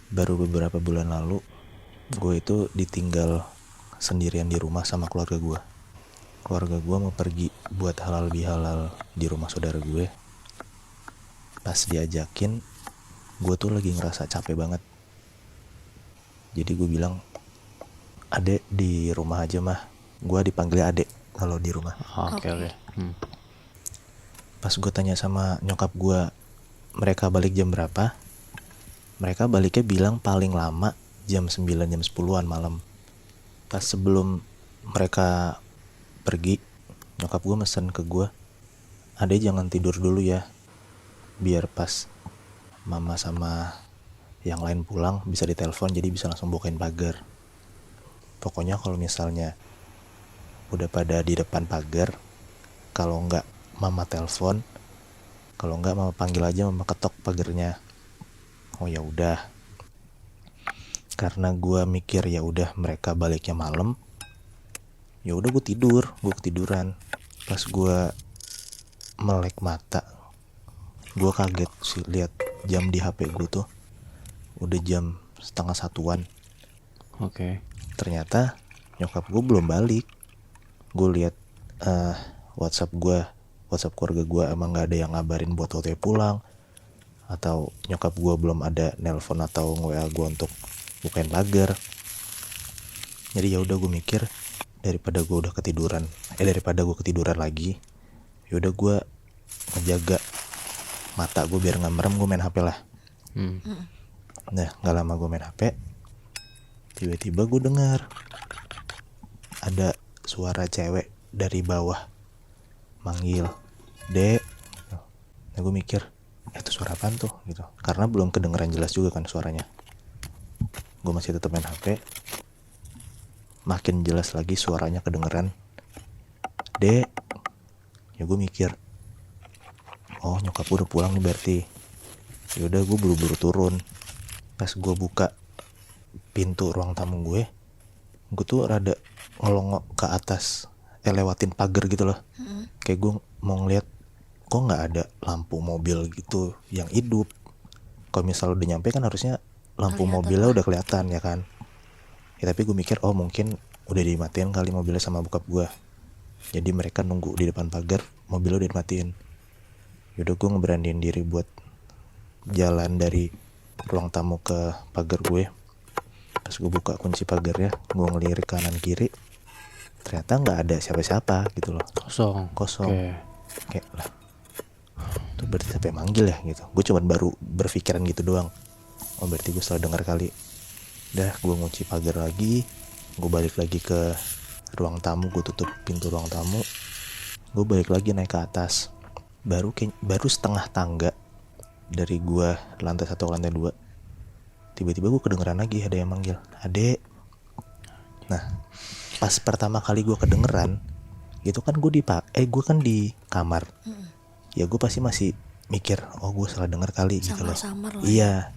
baru beberapa bulan lalu gue itu ditinggal sendirian di rumah sama keluarga gue. Keluarga gue mau pergi buat halal bihalal di rumah saudara gue. Pas diajakin, gue tuh lagi ngerasa capek banget. Jadi gue bilang, adek di rumah aja mah. Gue dipanggil adek kalau di rumah. Oke. Pas gue tanya sama nyokap gue, mereka balik jam berapa? Mereka baliknya bilang paling lama jam 9, jam 10-an malam. Pas sebelum mereka pergi, nyokap gue mesen ke gue, adek jangan tidur dulu ya, biar pas mama sama yang lain pulang bisa ditelepon, jadi bisa langsung bukain pagar. Pokoknya kalau misalnya udah pada di depan pagar, kalau enggak mama telepon, kalau enggak mama panggil aja, mama ketok pagarnya. Oh ya udah. Karena gue mikir ya udah mereka baliknya malam, ya udah gue ketiduran. Pas gue melek mata, gue kaget sih lihat jam di HP gue tuh udah jam 12:30. Oke. Ternyata nyokap gue belum balik. Gue lihat WhatsApp keluarga gue emang nggak ada yang ngabarin buat OTW pulang, atau nyokap gue belum ada nelpon atau WA gue untuk bukain pagar. Jadi ya udah gue mikir daripada gue ketiduran lagi, ya udah gue ngejaga mata gue biar nggak merem, gue main HP lah. Nah nggak lama gue main HP, tiba-tiba gue dengar ada suara cewek dari bawah manggil, dek. Nah gue mikir, itu suara apaan tuh gitu, karena belum kedengeran jelas juga kan suaranya. Gue masih tetap main HP. Makin jelas lagi suaranya kedengeran, dek. Ya gue mikir, oh nyokap gue udah pulang nih berarti. Yaudah gue buru-buru turun. Pas gue buka pintu ruang tamu gue tuh rada ngelongok ke atas, lewatin pagar gitu loh. Kayak gue mau ngeliat, kok nggak ada lampu mobil gitu yang hidup. Kalau misal udah nyampe kan harusnya lampu mobilnya udah kelihatan ya kan. Ya tapi gue mikir, oh mungkin udah dimatiin kali mobilnya sama bokap gue, jadi mereka nunggu di depan pagar, mobilnya udah dimatiin. Yaudah gue ngeberaniin diri buat jalan dari ruang tamu ke pagar gue. Pas gue buka kunci pagarnya, gue ngelirik kanan kiri, ternyata nggak ada siapa-siapa gitu loh. Kosong. Oke. Kayak lah, tuh berarti sampai manggil ya gitu. Gue cuma baru berpikiran gitu doang. Oh berarti gue salah dengar kali. Dah gue ngunci pagar lagi, gue balik lagi ke ruang tamu, gue tutup pintu ruang tamu, gue balik lagi naik ke atas. Baru setengah tangga dari gue lantai 1 ke lantai 2, tiba-tiba gue kedengeran lagi ada yang manggil, adek. Nah pas pertama kali gue kedengeran gitu kan, gue kan di kamar. Ya gue pasti masih mikir, oh gue salah dengar kali gitu loh. Iya.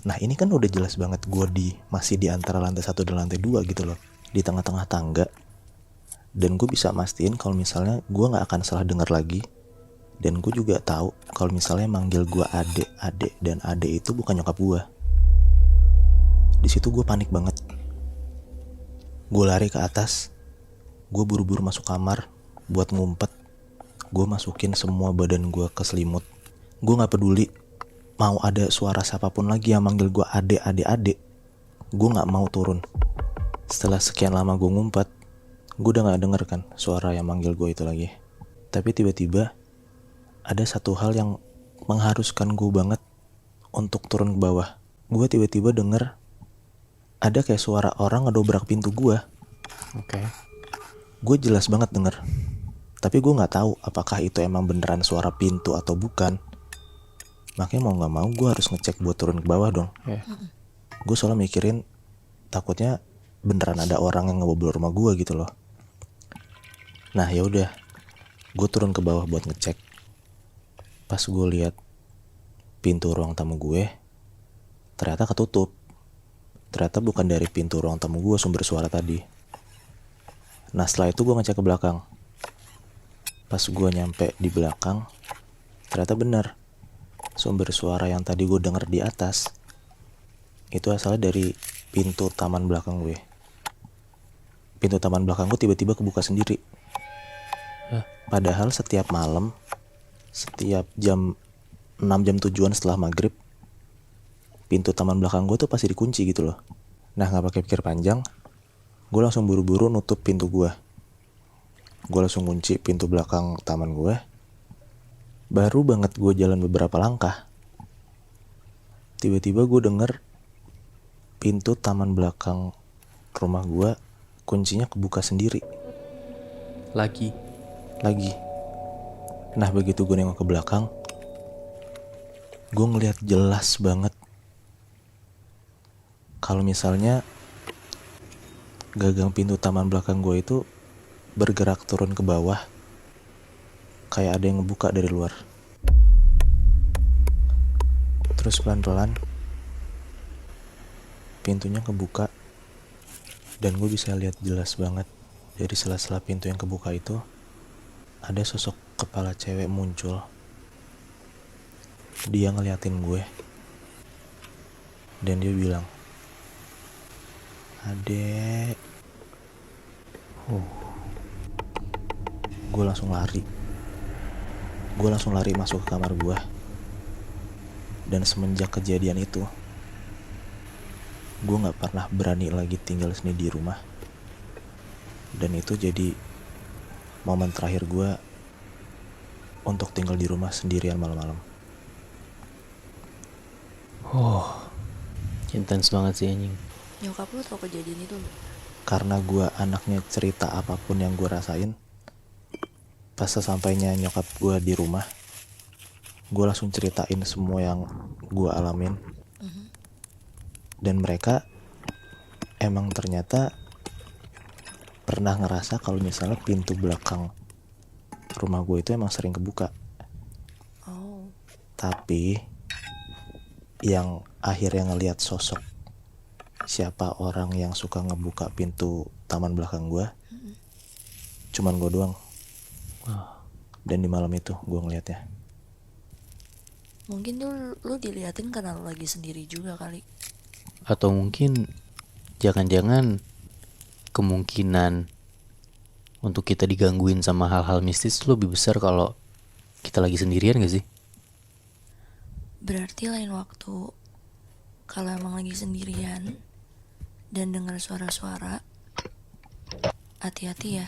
Nah ini kan udah jelas banget gue masih di antara lantai 1 dan lantai 2 gitu loh, di tengah-tengah tangga. Dan gue bisa mastiin kalau misalnya gue nggak akan salah dengar lagi. Dan gue juga tahu kalau misalnya manggil gue adek, dan adek itu bukan nyokap gue. Di situ gue panik banget. Gue lari ke atas, gue buru-buru masuk kamar buat ngumpet. Gue masukin semua badan gue ke selimut. Gue nggak peduli mau ada suara siapapun lagi yang manggil gue adek. Gue nggak mau turun. Setelah sekian lama gue ngumpet, gue udah nggak denger kan suara yang manggil gue itu lagi. Tapi tiba-tiba ada satu hal yang mengharuskan gue banget untuk turun ke bawah. Gue tiba-tiba denger ada kayak suara orang ngedobrak pintu gue. Oke. Gue jelas banget denger. Tapi gue nggak tahu apakah itu emang beneran suara pintu atau bukan. Makanya mau nggak mau gue harus ngecek buat turun ke bawah dong. Gue selalu mikirin takutnya beneran ada orang yang ngebobol rumah gue gitu loh. Nah ya udah, gue turun ke bawah buat ngecek. Pas gue lihat pintu ruang tamu gue, ternyata ketutup. Ternyata bukan dari pintu ruang tamu gue sumber suara tadi. Nah setelah itu gue ngecek ke belakang. Pas gue nyampe di belakang, ternyata bener, sumber suara yang tadi gue denger di atas itu asalnya dari pintu taman belakang gue. Pintu taman belakang gue tiba-tiba kebuka sendiri. Padahal setiap malam, setiap jam 6 jam 7-an setelah maghrib, pintu taman belakang gue tuh pasti dikunci gitu loh. Nah, gak pakai pikir panjang, gue langsung buru-buru nutup pintu gue. Gue langsung kunci pintu belakang taman gue. Baru banget gue jalan beberapa langkah, tiba-tiba gue denger pintu taman belakang rumah gue kuncinya kebuka sendiri. Lagi. Nah, begitu gue nengok ke belakang, gue ngeliat jelas banget kalau misalnya gagang pintu taman belakang gue itu bergerak turun ke bawah, kayak ada yang ngebuka dari luar. Terus pelan-pelan pintunya kebuka, dan gue bisa lihat jelas banget dari sela-sela pintu yang kebuka itu ada sosok kepala cewek muncul. Dia ngeliatin gue dan dia bilang, "Adek." Gue langsung lari masuk ke kamar gue. Dan semenjak kejadian itu, gue gak pernah berani lagi tinggal sendiri di rumah. Dan itu jadi momen terakhir gue untuk tinggal di rumah sendirian malam-malam. Intens banget sih anjing. Nyokap lu tau kejadian itu? Karena gue anaknya cerita apapun yang gue rasain, pas sesampainya nyokap gue di rumah, gue langsung ceritain semua yang gue alamin. Dan mereka emang ternyata pernah ngerasa kalau misalnya pintu belakang rumah gue itu emang sering kebuka. Oh. Tapi yang akhirnya ngelihat sosok siapa orang yang suka ngebuka pintu taman belakang gue, cuman gue doang. Dan di malam itu gue ngelihatnya. Mungkin tuh lu diliatin karena lu lagi sendiri juga kali. Atau mungkin jangan-jangan kemungkinan untuk kita digangguin sama hal-hal mistis itu lebih besar kalau kita lagi sendirian gak sih? Berarti lain waktu kalau emang lagi sendirian dan dengar suara-suara, hati-hati ya.